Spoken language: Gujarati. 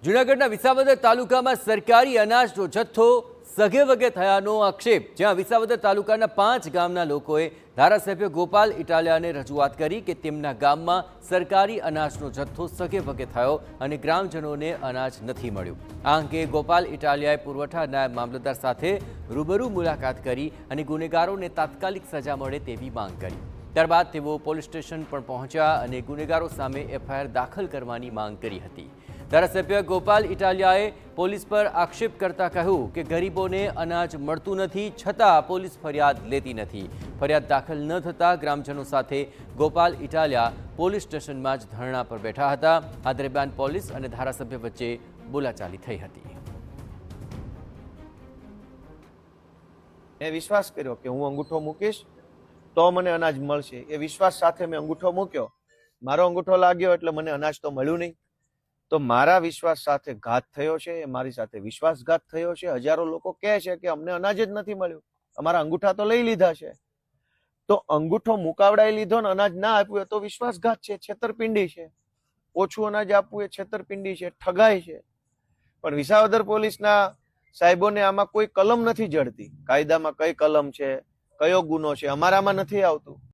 જૂનાગઢના વિસાવદર તાલુકામાં સરકારી અનાજનો જથ્થો સગે વગે થયાનો આક્ષેપ, જ્યાં વિસાવદર તાલુકાના 5 ગામના લોકોએ ધારાસભ્ય ગોપાલ ઇટાલિયાને રજૂઆત કરી કે તેમના ગામમાં સરકારી અનાજનો જથ્થો સગે વગે થયો અને ગ્રામજનોને અનાજ નથી મળ્યું। આ અંગે ગોપાલ ઇટાલિયાએ પુરવઠા નાયબ મામલતદાર સાથે રૂબરૂ મુલાકાત કરી અને ગુનેગારોને તાત્કાલિક સજા મળે તેવી માંગ કરી। ત્યારબાદ તેઓ પોલીસ સ્ટેશન પણ પહોંચ્યા અને ગુનેગારો સામે એફઆઈઆર દાખલ કરવાની માંગ કરી હતી। ધારાસભ્ય ગોપાલ ઇટાલિયાએ પોલીસ પર આક્ષેપ કરતા કહ્યું કે ગરીબોને અનાજ મળતું નથી, છતાં પોલીસ ફરિયાદ લેતી નથી। ફરિયાદ દાખલ ન થતાં ગ્રામજનો સાથે ગોપાલ ઇટાલિયા પોલીસ સ્ટેશનમાં જ ધરણા પર બેઠા હતા। આ દરમિયાન પોલીસ અને ધારાસભ્ય વચ્ચે બોલાચાલી થઈ હતી। મેં વિશ્વાસ કર્યો કે હું અંગૂઠો મૂકીશ તો મને અનાજ મળશે। એ વિશ્વાસ સાથે મેં અંગૂઠો મૂક્યો, મારો અંગૂઠો લાગ્યો એટલે મને અનાજ તો મળ્યું નહીં। તો મારા વિશ્વાસ સાથે ઘાત થયો છે, એ મારી સાથે વિશ્વાસઘાત થયો છે। હજારો લોકો કહે છે કે અમને અનાજ જ નથી મળ્યું, અમારા અંગૂઠા તો લઈ લીધા છે। તો અંગૂઠો મુકાવડાઈ લીધો ને અનાજ ના આપ્યું તો વિશ્વાસઘાત છે, છેતરપિંડી છે। ઓછું અનાજ આપવું એ છેતરપિંડી છે, ઠગાઈ છે। પણ વિસાવદર પોલીસના સાહેબોને આમાં કોઈ કલમ નથી જડતી। કાયદામાં કઈ કલમ છે, કયો ગુનો છે, અમારામાં નથી આવતું।